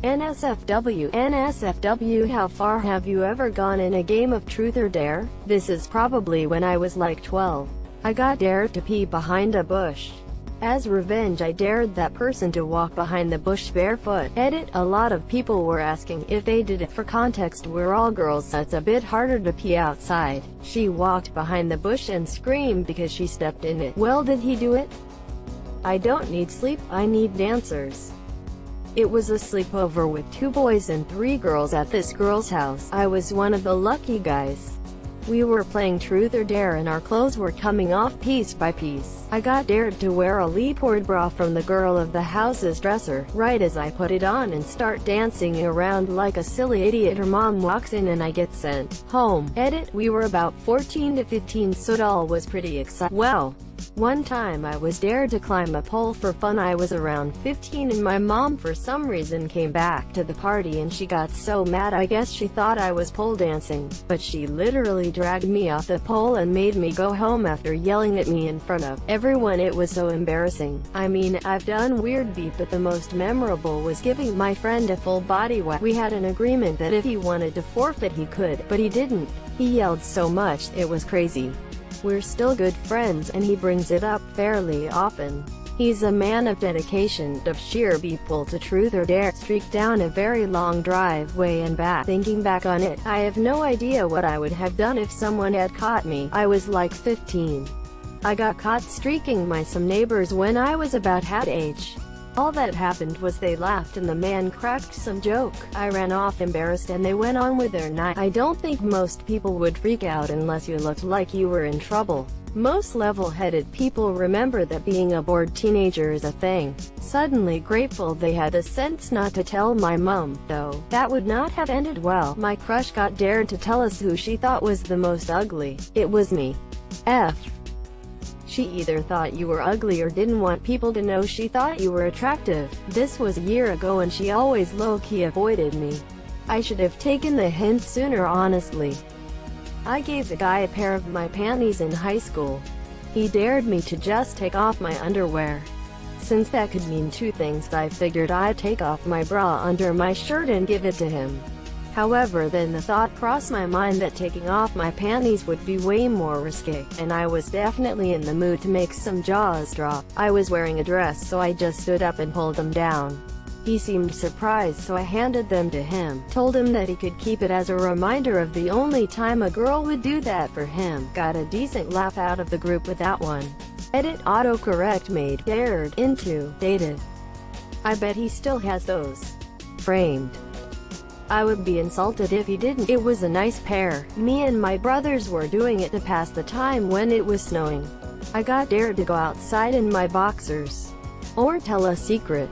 Nsfw, how far have you ever gone in a game of truth or dare? This is probably when I was like 12. I got dared to pee behind a bush. As revenge, I dared that person to walk behind the bush barefoot. Edit. A lot of people were asking if they did it. For context, we're all girls, so it's a bit harder to pee outside. She walked behind the bush and screamed because she stepped in it. Well, did he do it? I don't need sleep, I need dancers. It was a sleepover with 2 boys and 3 girls at this girl's house. I was one of the lucky guys. We were playing truth or dare and our clothes were coming off piece by piece. I got dared to wear a leopard bra from the girl of the house's dresser. Right as I put it on and start dancing around like a silly idiot, her mom walks in and I get sent home. Edit. We were about 14 to 15, so it all was pretty exciting. Well, one time I was dared to climb a pole for fun. I was around 15 and my mom for some reason came back to the party and she got so mad. I guess she thought I was pole dancing, but she literally dragged me off the pole and made me go home after yelling at me in front of everyone. It was so embarrassing. I mean, I've done weird beat, but the most memorable was giving my friend a full body whack. We had an agreement that if he wanted to forfeit he could, but he didn't. He yelled so much, it was crazy. We're still good friends, and he brings it up fairly often. He's a man of dedication, of sheer people to truth or dare. Streaked down a very long driveway and back. Thinking back on it, I have no idea what I would have done if someone had caught me. I was like 15. I got caught streaking by some neighbors when I was about that age. All that happened was they laughed and the man cracked some joke. I ran off embarrassed and they went on with their night. I don't think most people would freak out unless you looked like you were in trouble. Most level-headed people remember that being a bored teenager is a thing. Suddenly grateful they had the sense not to tell my mom, though. That would not have ended well. My crush got dared to tell us who she thought was the most ugly. It was me. She either thought you were ugly or didn't want people to know she thought you were attractive. This was a year ago and she always low-key avoided me. I should have taken the hint sooner, honestly. I gave the guy a pair of my panties in high school. He dared me to just take off my underwear. Since that could mean 2 things, I figured I'd take off my bra under my shirt and give it to him. However, then the thought crossed my mind that taking off my panties would be way more risky, and I was definitely in the mood to make some jaws drop. I was wearing a dress, so I just stood up and pulled them down. He seemed surprised, so I handed them to him. Told him that he could keep it as a reminder of the only time a girl would do that for him. Got a decent laugh out of the group with that one. Edit. Autocorrect made dared into dated. I bet he still has those framed. I would be insulted if he didn't. It was a nice pair. Me and my brothers were doing it to pass the time when it was snowing. I got dared to go outside in my boxers. Or tell a secret.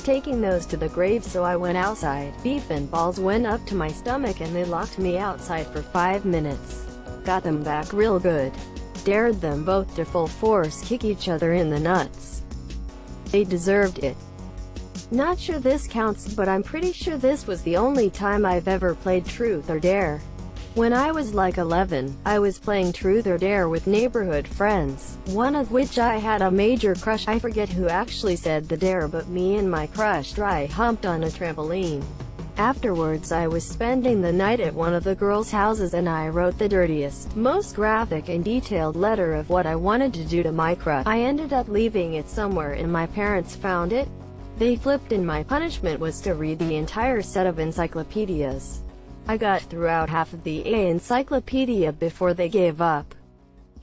Taking those to the grave, so I went outside. Beef and balls went up to my stomach and they locked me outside for 5 minutes. Got them back real good. Dared them both to full force kick each other in the nuts. They deserved it. Not sure this counts, but I'm pretty sure this was the only time I've ever played truth or dare. When I was like 11, I was playing truth or dare with neighborhood friends, one of which I had a major crush. I forget who actually said the dare, but me and my crush dry humped on a trampoline. Afterwards, I was spending the night at one of the girls' houses and I wrote the dirtiest, most graphic and detailed letter of what I wanted to do to my crush. I ended up leaving it somewhere and my parents found it. They flipped and my punishment was to read the entire set of encyclopedias. I got through out half of the A encyclopedia before they gave up.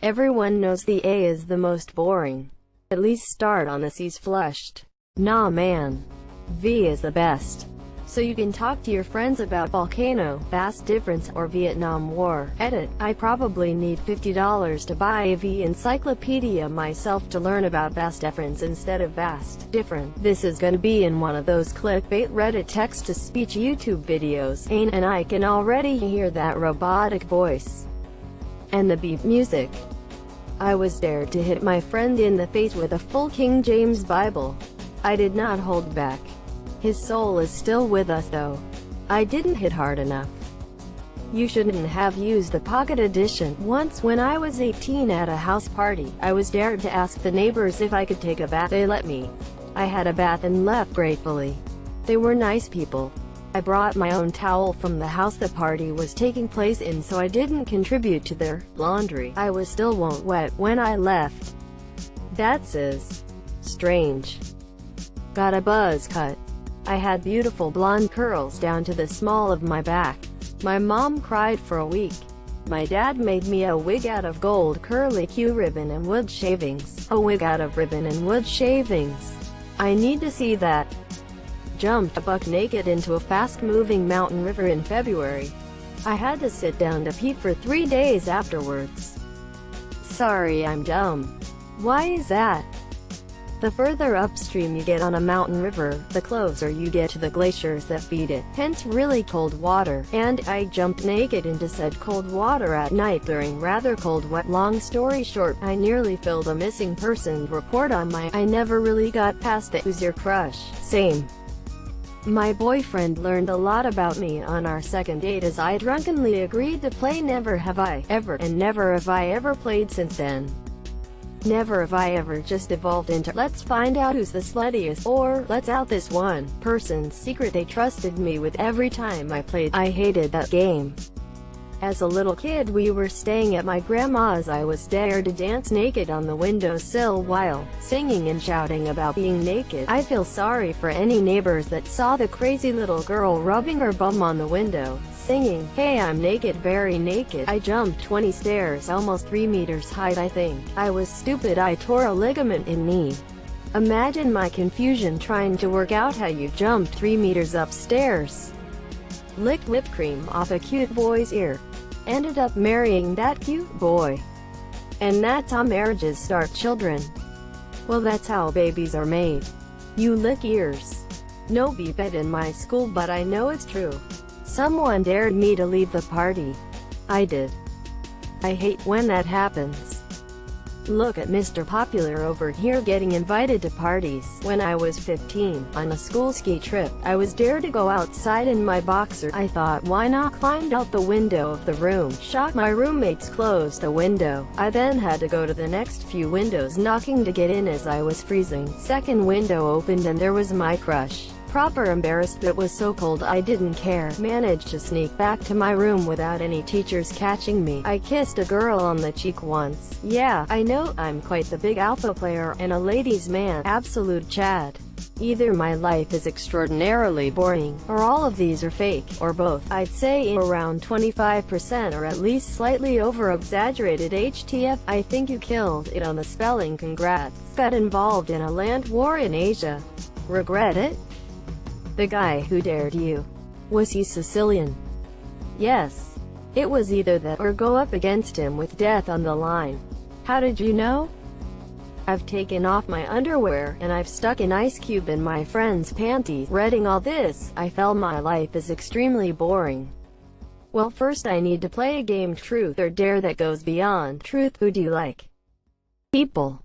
Everyone knows the A is the most boring. At least start on the C's flushed. Nah man. V is the best. So you can talk to your friends about volcano, vast difference, or Vietnam War. Edit. I probably need $50 to buy a V encyclopedia myself to learn about vast difference instead of vast different. This is gonna be in one of those clickbait Reddit text-to-speech YouTube videos, and I can already hear that robotic voice. And the beep music. I was dared to hit my friend in the face with a full King James Bible. I did not hold back. His soul is still with us though. I didn't hit hard enough. You shouldn't have used the Pocket Edition. Once when I was 18 at a house party, I was dared to ask the neighbors if I could take a bath. They let me. I had a bath and left gratefully. They were nice people. I brought my own towel from the house the party was taking place in, so I didn't contribute to their laundry. I was still wet when I left. That's strange. Got a buzz cut. I had beautiful blonde curls down to the small of my back. My mom cried for a week. My dad made me a wig out of gold curly Q ribbon and wood shavings. A wig out of ribbon and wood shavings. I need to see that. Jumped buck naked into a fast-moving mountain river in February. I had to sit down to pee for 3 days afterwards. Sorry, I'm dumb. Why is that? The further upstream you get on a mountain river, the closer you get to the glaciers that feed it, hence really cold water, and I jumped naked into said cold water at night during rather cold wet. Long story short, I nearly filled a missing person report on my I never really got past the "who's your crush?" Same. My boyfriend learned a lot about me on our second date as I drunkenly agreed to play Never Have I Ever, and never have I ever played since then. Never Have I Ever just evolved into let's find out who's the sluttiest, or let's out this one person's secret they trusted me with every time I played. I hated that game. As a little kid we were staying at my grandma's. I was dared to dance naked on the windowsill while singing and shouting about being naked. I feel sorry for any neighbors that saw the crazy little girl rubbing her bum on the window, singing, "Hey, I'm naked, very naked." I jumped 20 stairs, almost 3 meters high. I think I was stupid. I tore a ligament in knee. Imagine my confusion trying to work out how you jumped 3 meters upstairs. Licked whipped cream off a cute boy's ear. Ended up marrying that cute boy. And that's how marriages start. Children. Well, that's how babies are made. You lick ears. No beep it in my school, but I know it's true. Someone dared me to leave the party. I did. I hate when that happens. Look at Mr. Popular over here getting invited to parties. When I was 15, on a school ski trip, I was dared to go outside in my boxer. I thought, why not? Climbed out the window of the room. Shocked my roommates closed the window. I then had to go to the next few windows knocking to get in as I was freezing. Second window opened and there was my crush. Proper embarrassed, but it was so cold I didn't care. Managed to sneak back to my room without any teachers catching me. I kissed a girl on the cheek once. Yeah, I know, I'm quite the big alpha player and a ladies' man. Absolute Chad. Either my life is extraordinarily boring, or all of these are fake, or both. I'd say around 25% or at least slightly over-exaggerated. HTF, I think you killed it on the spelling. Congrats. Got involved in a land war in Asia. Regret it? The guy who dared you, was he Sicilian? Yes. It was either that or go up against him with death on the line. How did you know? I've taken off my underwear, and I've stuck an ice cube in my friend's panties. Reading all this, I felt my life is extremely boring. Well, first I need to play a game, truth or dare, that goes beyond truth. Who do you like? People.